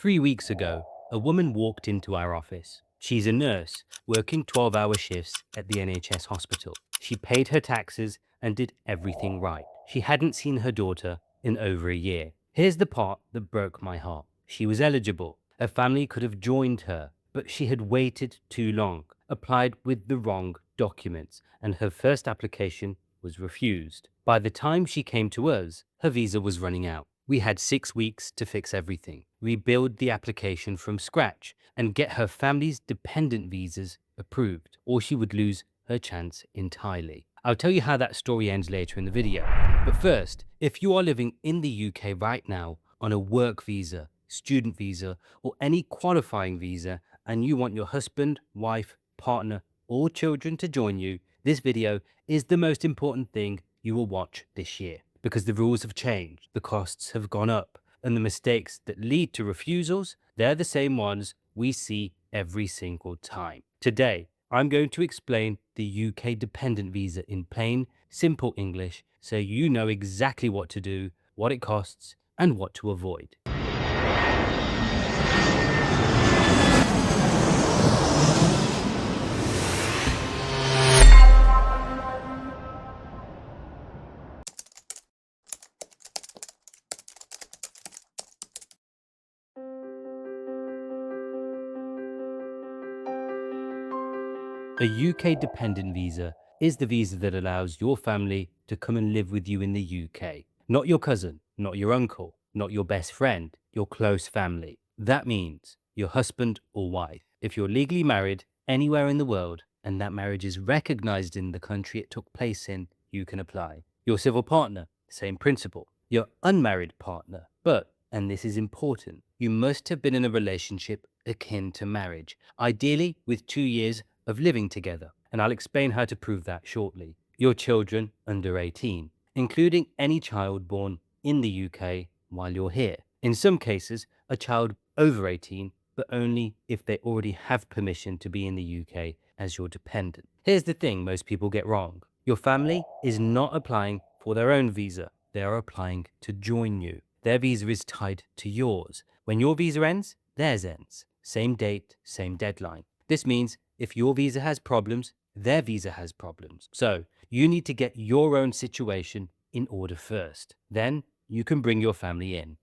3 weeks ago, a woman walked into our office. She's a nurse working 12-hour shifts at the NHS hospital. She paid her taxes and did everything right. She hadn't seen her daughter in over a year. Here's the part that broke my heart. She was eligible. Her family could have joined her, but she had waited too long, applied with the wrong documents, and her first application was refused. By the time she came to us, her visa was running out. We had 6 weeks to fix everything, rebuild the application from scratch, and get her family's dependent visas approved, or she would lose her chance entirely. I'll tell you how that story ends later in the video. But first, if you are living in the UK right now on a work visa, student visa, or any qualifying visa, and you want your husband, wife, partner, or children to join you, this video is the most important thing you will watch this year. Because the rules have changed, the costs have gone up, and the mistakes that lead to refusals, they're the same ones we see every single time. Today, I'm going to explain the UK dependent visa in plain, simple English so you know exactly what to do, what it costs, and what to avoid. A UK dependent visa is the visa that allows your family to come and live with you in the UK. Not your cousin, not your uncle, not your best friend, your close family. That means your husband or wife. If you're legally married anywhere in the world and that marriage is recognized in the country it took place in, you can apply. Your civil partner, same principle. Your unmarried partner, but, and this is important, you must have been in a relationship akin to marriage, ideally with 2 years of living together, and I'll explain how to prove that shortly. Your children under 18, including any child born in the UK while you're here. In some cases, a child over 18, but only if they already have permission to be in the UK as your dependent. Here's the thing most people get wrong. Your family is not applying for their own visa. They are applying to join you. Their visa is tied to yours. When your visa ends, theirs ends. Same date, same deadline. This means if your visa has problems, their visa has problems. So you need to get your own situation in order first. Then you can bring your family in.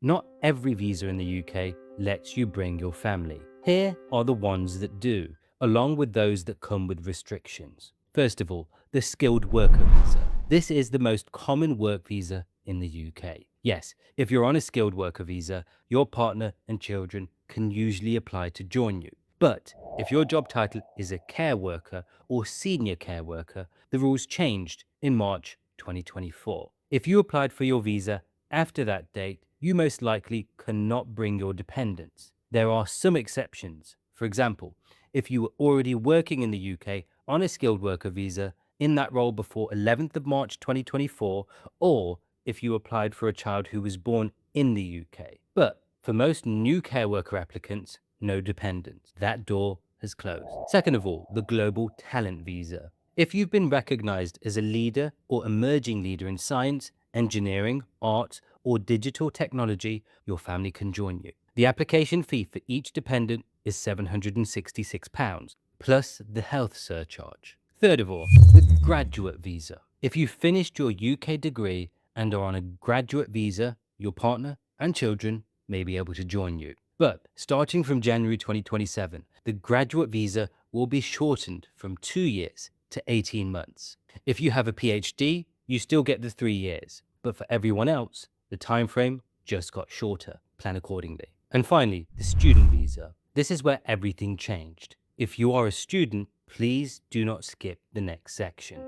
Not every visa in the UK lets you bring your family. Here are the ones that do, along with those that come with restrictions. First of all, the skilled worker visa. This is the most common work visa in the UK. Yes, if you're on a skilled worker visa, your partner and children can usually apply to join you. But if your job title is a care worker or senior care worker, the rules changed in March 2024. If you applied for your visa after that date, you most likely cannot bring your dependents. There are some exceptions. For example, if you were already working in the UK on a skilled worker visa in that role before 11th of March 2024, or if you applied for a child who was born in the UK. But for most new care worker applicants, no dependents. That door has closed. Second of all, the global talent visa. If you've been recognized as a leader or emerging leader in science, engineering, art, or digital technology, your family can join you. The application fee for each dependent is £766, plus the health surcharge. Third of all, the graduate visa. If you finished your UK degree and are on a graduate visa, your partner and children may be able to join you. But starting from January 2027, the graduate visa will be shortened from 2 years to 18 months. If you have a PhD, you still get the 3 years. But for everyone else, the time frame just got shorter. Plan accordingly. And finally, the student visa. This is where everything changed. If you are a student, please do not skip the next section.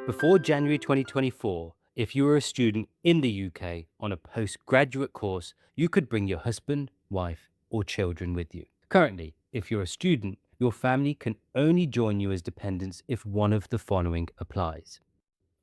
Before January 2024, if you were a student in the UK on a postgraduate course, you could bring your husband, wife, or children with you. Currently, if you're a student, your family can only join you as dependents if one of the following applies.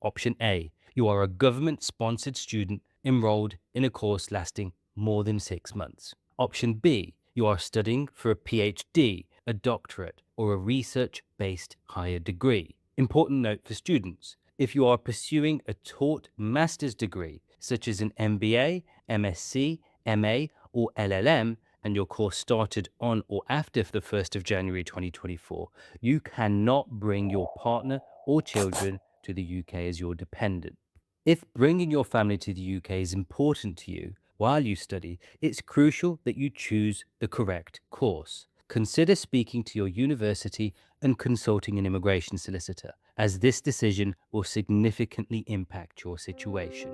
Option A, you are a government-sponsored student enrolled in a course lasting more than 6 months. Option B, you are studying for a PhD, a doctorate, or a research-based higher degree. Important note for students, If you are pursuing a taught master's degree, such as an MBA, MSc, MA, or LLM, and your course started on or after the 1st of January 2024, you cannot bring your partner or children to the UK as your dependent. If bringing your family to the UK is important to you while you study, it's crucial that you choose the correct course. Consider speaking to your university and consulting an immigration solicitor, as this decision will significantly impact your situation.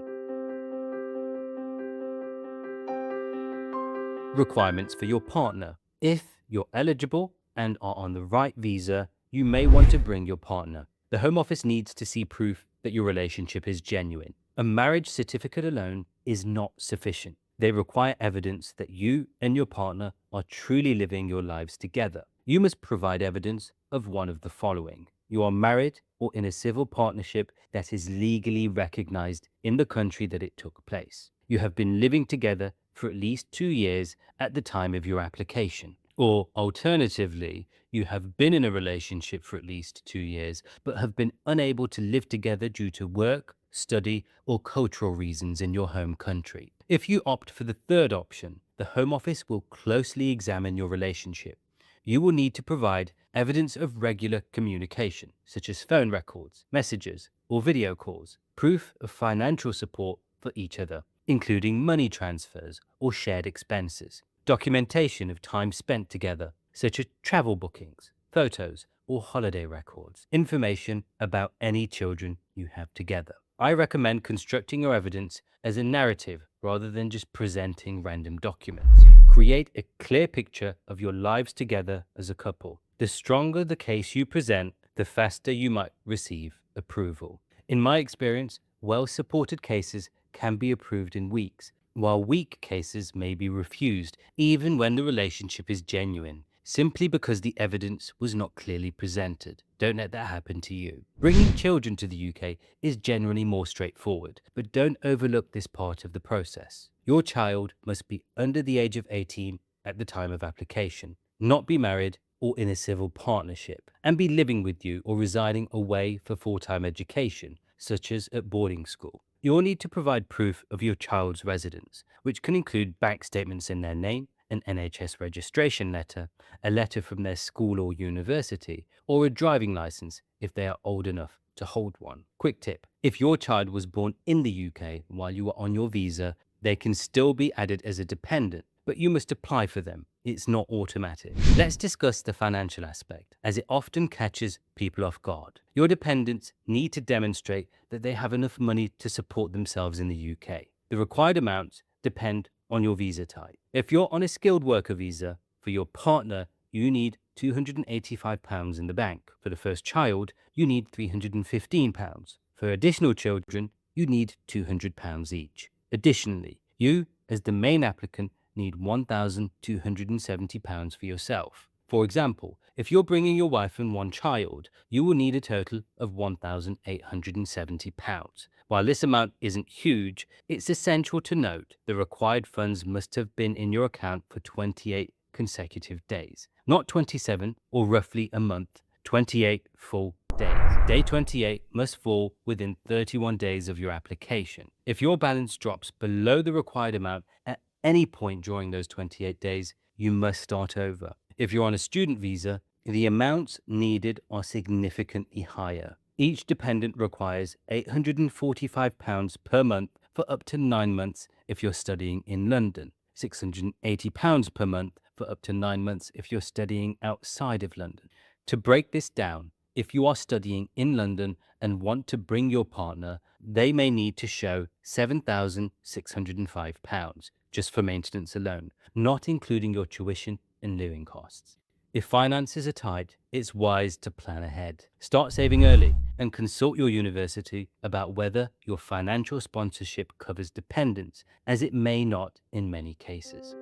Requirements for your partner. If you're eligible and are on the right visa, you may want to bring your partner. The Home Office needs to see proof that your relationship is genuine. A marriage certificate alone is not sufficient. They require evidence that you and your partner are truly living your lives together. You must provide evidence of one of the following. You are married or in a civil partnership that is legally recognized in the country that it took place. You have been living together for at least 2 years at the time of your application. Or alternatively, you have been in a relationship for at least 2 years, but have been unable to live together due to work, study, or cultural reasons in your home country. If you opt for the third option, the Home Office will closely examine your relationship. You will need to provide evidence of regular communication, such as phone records, messages, or video calls, proof of financial support for each other, including money transfers or shared expenses, documentation of time spent together, such as travel bookings, photos, or holiday records, information about any children you have together. I recommend constructing your evidence as a narrative rather than just presenting random documents. Create a clear picture of your lives together as a couple. The stronger the case you present, the faster you might receive approval. In my experience, well-supported cases can be approved in weeks, while weak cases may be refused, even when the relationship is genuine, simply because the evidence was not clearly presented. Don't let that happen to you. Bringing children to the UK is generally more straightforward, but don't overlook this part of the process. Your child must be under the age of 18 at the time of application, not be married or in a civil partnership, and be living with you or residing away for full-time education, such as at boarding school. You'll need to provide proof of your child's residence, which can include bank statements in their name, an NHS registration letter, a letter from their school or university, or a driving license if they are old enough to hold one. Quick tip: if your child was born in the UK while you were on your visa, they can still be added as a dependent, but you must apply for them. It's not automatic. Let's discuss the financial aspect, as it often catches people off guard. Your dependents need to demonstrate that they have enough money to support themselves in the UK. The required amounts depend on your visa type. If you're on a skilled worker visa, for your partner, you need £285 in the bank. For the first child, you need £315. For additional children, you need £200 each. Additionally, you, as the main applicant, need £1,270 for yourself. For example, if you're bringing your wife and one child, you will need a total of £1,870. While this amount isn't huge, it's essential to note the required funds must have been in your account for 28 consecutive days, not 27 or roughly a month, 28 full days. Day 28 must fall within 31 days of your application. If your balance drops below the required amount at any point during those 28 days, you must start over. If you're on a student visa, the amounts needed are significantly higher. Each dependent requires £845 per month for up to 9 months if you're studying in London, £680 per month for up to 9 months if you're studying outside of London. To break this down, if you are studying in London and want to bring your partner, they may need to show £7,605 just for maintenance alone, not including your tuition and living costs. If finances are tight, it's wise to plan ahead. Start saving early and consult your university about whether your financial sponsorship covers dependents, as it may not in many cases.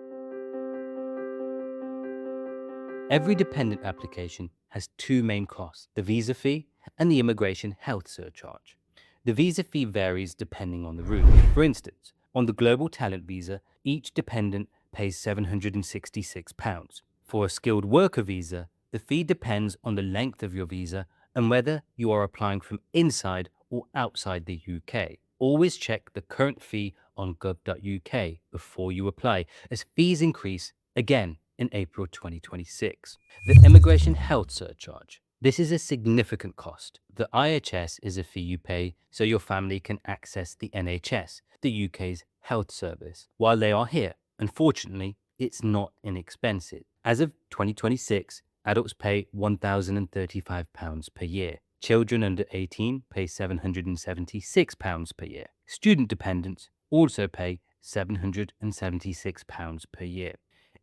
Every dependent application has two main costs: the visa fee and the immigration health surcharge. The visa fee varies depending on the route. For instance, on the global talent visa, each dependent pays £766. For a skilled worker visa, the fee depends on the length of your visa and whether you are applying from inside or outside the UK. Always check the current fee on gov.uk before you apply, as fees increase again in April 2026. The Immigration Health Surcharge. This is a significant cost. The IHS is a fee you pay so your family can access the NHS, the UK's health service, while they are here. Unfortunately, it's not inexpensive. As of 2026, adults pay £1,035 per year. Children under 18 pay £776 per year. Student dependents also pay £776 per year.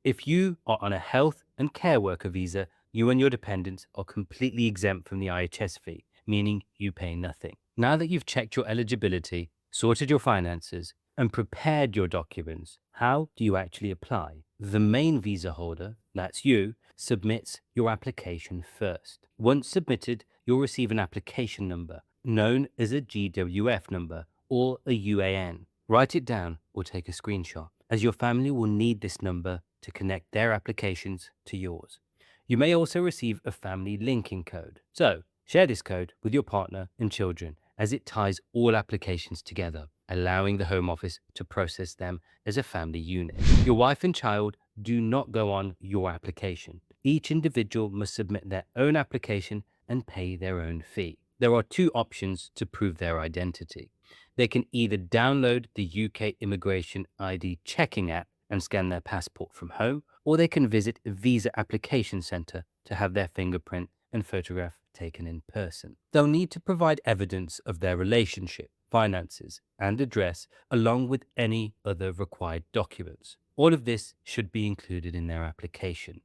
If you are on a health and care worker visa, you and your dependents are completely exempt from the IHS fee, meaning you pay nothing. Now that you've checked your eligibility, sorted your finances, and prepared your documents, how do you actually apply? The main visa holder, that's you, submits your application first. Once submitted, you'll receive an application number, known as a GWF number or a UAN. Write it down or take a screenshot, as your family will need this number to connect their applications to yours. You may also receive a family linking code. So, share this code with your partner and children, as it ties all applications together, allowing the Home Office to process them as a family unit. Your wife and child do not go on your application. Each individual must submit their own application and pay their own fee. There are two options to prove their identity. They can either download the UK Immigration ID checking app and scan their passport from home, or they can visit a visa application centre to have their fingerprint and photograph taken in person. They'll need to provide evidence of their relationship, finances, and address, along with any other required documents. All of this should be included in their application.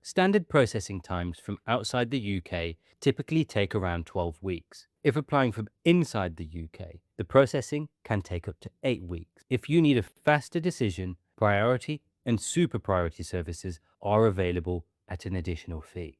Standard processing times from outside the UK typically take around 12 weeks. If applying from inside the UK, the processing can take up to 8 weeks. If you need a faster decision, priority and super priority services are available at an additional fee.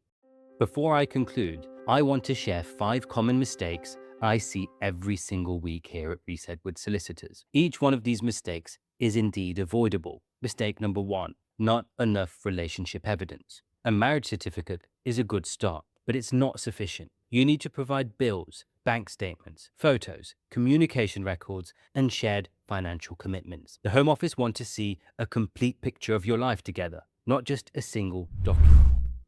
Before I conclude, I want to share 5 common mistakes I see every single week here at Reese Edwards Solicitors. Each one of these mistakes is indeed avoidable. Mistake number 1, not enough relationship evidence. A marriage certificate is a good start, but it's not sufficient. You need to provide bills, bank statements, photos, communication records, and shared financial commitments. The Home Office want to see a complete picture of your life together, not just a single document.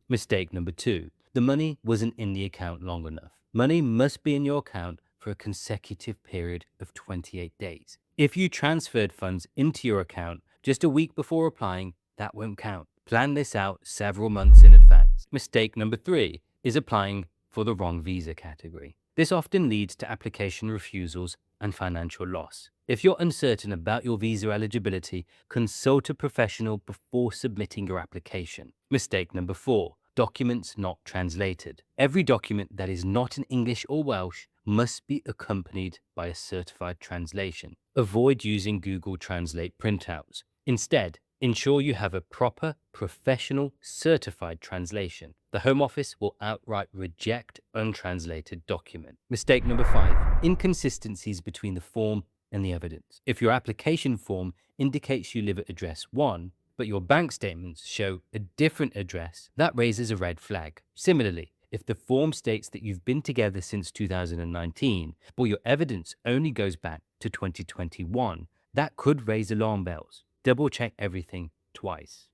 Mistake number 2, the money wasn't in the account long enough. Money must be in your account for a consecutive period of 28 days. If you transferred funds into your account just a week before applying, that won't count. Plan this out several months in advance. Mistake number 3 is applying for the wrong visa category. This often leads to application refusals and financial loss. If you're uncertain about your visa eligibility, consult a professional before submitting your application. Mistake number 4, documents not translated. Every document that is not in English or Welsh must be accompanied by a certified translation. Avoid using Google Translate printouts. Instead, ensure you have a proper, professional, certified translation. The Home Office will outright reject untranslated documents. Mistake number 5, inconsistencies between the form and the evidence. If your application form indicates you live at address 1, but your bank statements show a different address, that raises a red flag. Similarly, if the form states that you've been together since 2019, but your evidence only goes back to 2021, that could raise alarm bells. Double check everything twice.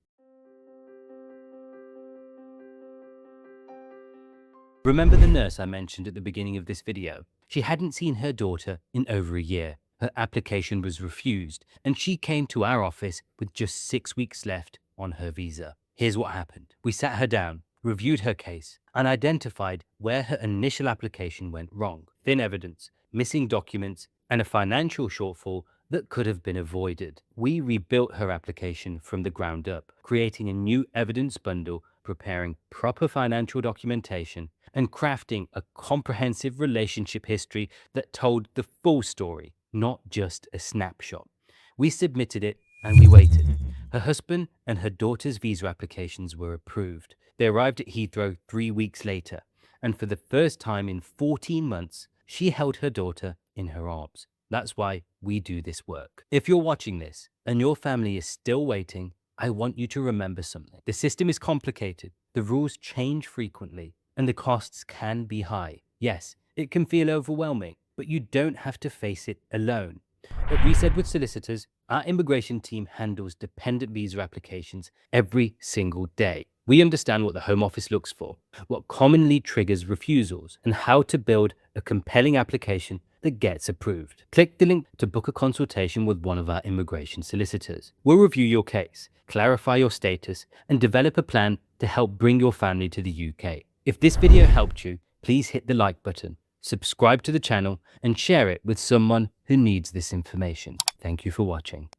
Remember the nurse I mentioned at the beginning of this video? She hadn't seen her daughter in over a year. Her application was refused, and she came to our office with just 6 weeks left on her visa. Here's what happened. We sat her down, reviewed her case, and identified where her initial application went wrong. Thin evidence, missing documents, and a financial shortfall that could have been avoided. We rebuilt her application from the ground up, creating a new evidence bundle, preparing proper financial documentation, and crafting a comprehensive relationship history that told the full story, not just a snapshot. We submitted it and we waited. Her husband and her daughter's visa applications were approved. They arrived at Heathrow 3 weeks later, and for the first time in 14 months, she held her daughter in her arms. That's why we do this work. If you're watching this and your family is still waiting, I want you to remember something. The system is complicated, the rules change frequently, and the costs can be high. Yes, it can feel overwhelming, but you don't have to face it alone. At Reese Edwards Solicitors, our immigration team handles dependent visa applications every single day. We understand what the Home Office looks for, what commonly triggers refusals, and how to build a compelling application that gets approved. Click the link to book a consultation with one of our immigration solicitors. We'll review your case, clarify your status, and develop a plan to help bring your family to the UK. If this video helped you, please hit the like button, subscribe to the channel, and share it with someone who needs this information. Thank you for watching.